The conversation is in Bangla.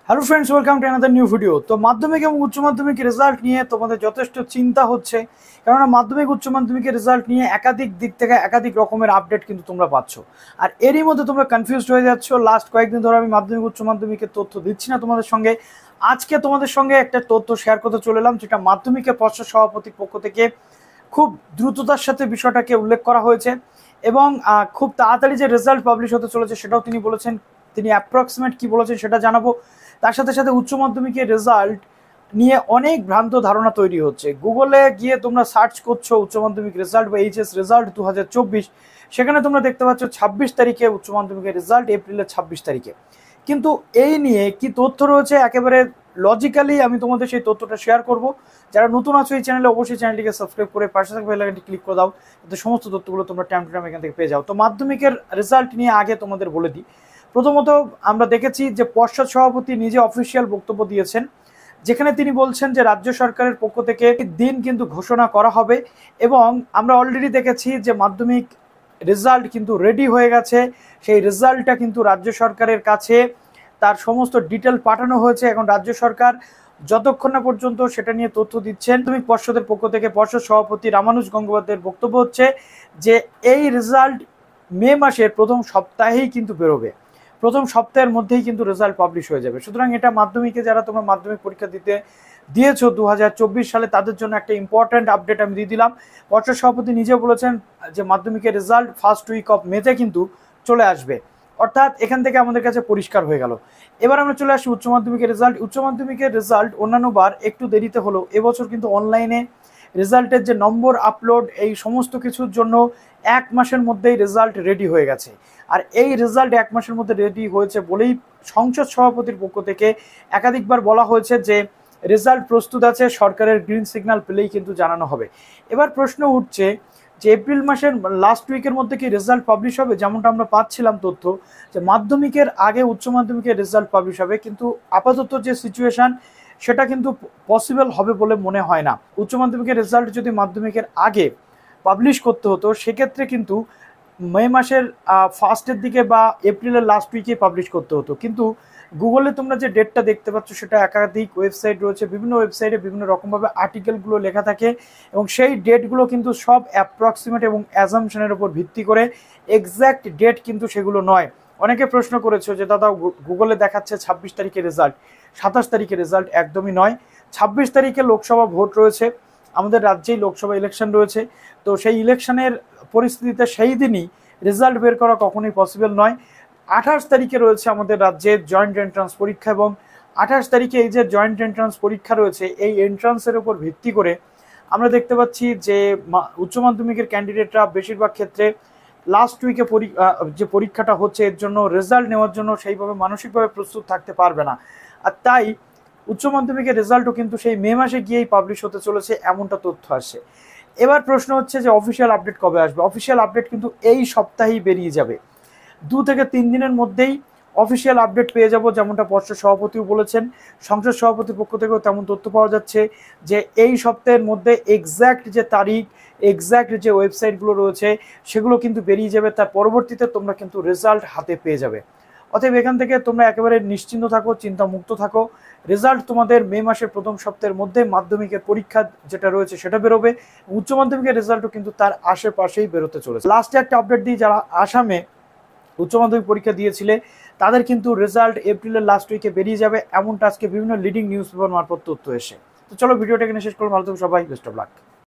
Hello friends, welcome to another new video. তো মাধ্যমিক এবং উচ্চ মাধ্যমিক রেজাল্ট নিয়ে তোমাদের যথেষ্ট চিন্তা হচ্ছে, কেননা মাধ্যমিক উচ্চ মাধ্যমিকের রেজাল্ট নিয়ে একাধিক দিক থেকে একাধিক রকমের আপডেট কিন্তু তোমরা পাচ্ছ। আর এরই মধ্যে তোমরা কনফিউজড হয়ে যাচ্ছ। লাস্ট কয়েকদিন ধরে আমি মাধ্যমিক উচ্চ মাধ্যমিকের তথ্য দিচ্ছি না তোমাদের সঙ্গে। আজকে তোমাদের সঙ্গে একটা তথ্য শেয়ার করতে চলে এলাম, যেটা মাধ্যমিকের পর্ষদ সভাপতির পক্ষ থেকে খুব দ্রুততার সাথে বিষয়টাকে উল্লেখ করা হয়েছে এবং খুব তাড়াতাড়ি যে রেজাল্ট পাবলিশ হতে চলেছে সেটাও তিনি বলেছেন। তিনি অ্যাপ্রক্সিমেট কি বলেছেন সেটা জানাবো। তার সাথে সাথে উচ্চ মাধ্যমিকের রেজাল্ট নিয়ে অনেক ভ্রান্ত ধারণা তৈরি হচ্ছে। গুগলে গিয়ে তোমরা সার্চ করছো উচ্চ মাধ্যমিক রেজাল্ট বা এইচএস রেজাল্ট 2024, সেখানে তোমরা দেখতে পাচ্ছ 26 তারিখে উচ্চ মাধ্যমিকের রেজাল্ট, এপ্রিলের 26 তারিখে। কিন্তু এই নিয়ে কি তথ্য রয়েছে একেবারে লজিক্যালি আমি তোমাদের সেই তথ্যটা শেয়ার করব। যারা নতুন আছো এই চ্যানেলে, অবশ্যই চ্যানেলটিকে সাবস্ক্রাইব করে পাশে থাকা বেল আইকনটি ক্লিক করে দাও, যাতে সমস্ত তথ্যগুলো তোমরা টাইম টু টাইম এখান থেকে পেয়ে যাও। তো মাধ্যমিকের রেজাল্ট নিয়ে আগে তোমাদের বলে দিই। প্রথমত আমরা দেখেছি যে পর্ষদ সভাপতি নিজে অফিসিয়াল বক্তব্য দিয়েছেন, যেখানে তিনি বলছেন যে রাজ্য সরকারের পক্ষ থেকে দিন কিন্তু ঘোষণা করা হবে এবং আমরা অলরেডি দেখেছি যে মাধ্যমিক রেজাল্ট কিন্তু রেডি হয়ে গেছে। সেই রেজাল্টটা কিন্তু রাজ্য সরকারের কাছে তার সমস্ত ডিটেল পাঠানো হয়েছে। এখন রাজ্য সরকার যতক্ষণ না পর্যন্ত সেটা নিয়ে তথ্য দিচ্ছেন, মাধ্যমিক পর্ষদের পক্ষ থেকে পর্ষদ সভাপতি রামানুজ গঙ্গোপাধ্যায়ের বক্তব্য হচ্ছে যে এই রেজাল্ট মে মাসের প্রথম সপ্তাহেই কিন্তু বেরোবে, প্রথম সপ্তাহের মধ্যেই কিন্তু রেজাল্ট পাবলিশ হয়ে যাবে। সুতরাং এটা মাধ্যমিকে যারা তোমরা মাধ্যমিক পরীক্ষা দিয়েছো 2024 সালে, তাদের জন্য একটা ইম্পর্ট্যান্ট আপডেট আমি দিয়ে দিলাম। পর্ষদ সভাপতি নিজে বলেছেন যে মাধ্যমিকের রেজাল্ট ফার্স্ট উইক অফ মেতে কিন্তু চলে আসবে, অর্থাৎ এখান থেকে আমাদের কাছে পরিষ্কার হয়ে গেল। এবার আমরা চলে আসি উচ্চ মাধ্যমিকের রেজাল্ট। উচ্চ মাধ্যমিকের রেজাল্ট অন্যান্য বার একটু দেরিতে হলো, এবছর কিন্তু অনলাইনে রেজাল্টের যে নম্বর আপলোড, এই সমস্ত কিছুর জন্য 1 মাসের মধ্যেই রেজাল্ট রেডি হয়ে গেছে। আর এই রেজাল্ট 1 মাসের মধ্যে রেডি হয়েছে বলেই সংসদ সভাপতির পক্ষ থেকে একাধিকবার বলা হয়েছে যে রেজাল্ট প্রস্তুত আছে, সরকারের গ্রিন সিগন্যাল পেলেই কিন্তু জানানো হবে। এবার প্রশ্ন উঠছে যে এপ্রিল মাসের লাস্ট উইকের মধ্যে কি রেজাল্ট পাবলিশ হবে, যেমনটা আমরা পাচ্ছিলাম তথ্য যে মাধ্যমিকের আগে উচ্চ মাধ্যমিকের রেজাল্ট পাবলিশ হবে, কিন্তু আপাতত যে সিচুয়েশন সেটা কিন্তু পসিবল হবে বলে মনে হয় না। উচ্চ মাধ্যমিকের রেজাল্ট যদি মাধ্যমিকের আগে পাবলিশ করতে হতো, সেক্ষেত্রে কিন্তু মে মাসের ফার্স্টের দিকে বা এপ্রিলের লাস্ট উইকে পাবলিশ করতে হতো। কিন্তু গুগলে তোমরা যে ডেটটা দেখতে পাচ্ছ সেটা একাধিক ওয়েবসাইট রয়েছে, বিভিন্ন ওয়েবসাইটে বিভিন্ন রকমভাবে আর্টিকেলগুলো লেখা থাকে এবং সেই ডেটগুলো কিন্তু সব অ্যাপ্রক্সিমেট এবং অ্যাজাম্পশনের উপর ভিত্তি করে, এক্স্যাক্ট ডেট কিন্তু সেগুলো নয়। অনেকে প্রশ্ন করেছো যে দাদা গুগলে দেখাচ্ছে 26 তারিখের রেজাল্ট, 27 তারিখের রেজাল্ট, একদমই নয়। 26 তারিখে লোকসভা ভোট রয়েছে, আমাদের রাজ্যেই লোকসভা ইলেকশন রয়েছে। তো সেই ইলেকশনের পরিস্থিতিতে সেই দিনই রেজাল্ট বের করা কখনোই পসিবল নয়। 28 তারিখে রয়েছে আমাদের রাজ্যের জয়েন্ট এন্ট্রান্স পরীক্ষা এবং 28 তারিখে এই যে জয়েন্ট এন্ট্রান্স পরীক্ষা রয়েছে, এই এন্ট্রান্সের উপর ভিত্তি করে আমরা দেখতে পাচ্ছি যে উচ্চ মাধ্যমিকের ক্যান্ডিডেটরা বেশিরভাগ ক্ষেত্রে লাস্ট উইকে যে পরীক্ষাটা হচ্ছে এর জন্য রেজাল্ট নেওয়ার জন্য সেইভাবে মানসিকভাবে প্রস্তুত থাকতে পারবে না। আর তাই উচ্চ মাধ্যমিকের রেজাল্টও কিন্তু সেই মে মাসে গিয়েই পাবলিশ হতে চলেছে, এমনটা তথ্য আসছে। এবার প্রশ্ন হচ্ছে যে অফিসিয়াল আপডেট কবে আসবে। অফিসিয়াল আপডেট কিন্তু এই সপ্তাহেই বেরিয়ে যাবে, 2 থেকে 3 দিনের মধ্যেই অফিসিয়াল আপডেট পেয়ে যাব, যেমনটা পর্ষদ সভাপতিও বলেছেন। সংসদ সভাপতির পক্ষ থেকেও তেমন তথ্য পাওয়া যাচ্ছে যে এই সপ্তাহের মধ্যে এক্স্যাক্ট যে তারিখ, এক্স্যাক্ট যে ওয়েবসাইটগুলো রয়েছে সেগুলো কিন্তু বেরিয়ে যাবে। তার পরবর্তীতে তোমরা কিন্তু রেজাল্ট হাতে পেয়ে যাবে। অতএব এখান থেকে তোমরা একেবারে নিশ্চিন্ত থাকো, চিন্তামুক্ত থাকো। রেজাল্ট তোমাদের মে মাসের প্রথম সপ্তাহের মধ্যে মাধ্যমিকের পরীক্ষা যেটা রয়েছে সেটা বেরোবে। উচ্চ মাধ্যমিকের রেজাল্টও কিন্তু তার আশেপাশেই বেরোতে চলেছে। লাস্টে একটা আপডেট দিই, যারা আসামে উচ্চ মাধ্যমিক পরীক্ষা দিয়েছিলে তাদের কিন্তু রেজাল্ট এপ্রিলের লাস্ট উইকে বেরিয়ে যাবে, এমনটা আজকে বিভিন্ন লিডিং নিউজ পেপার মারফত তথ্য এসে। তো চলো ভিডিওটা এখানে শেষ করবো। ভালো থাকো সবাই, বেস্ট অফ লাক।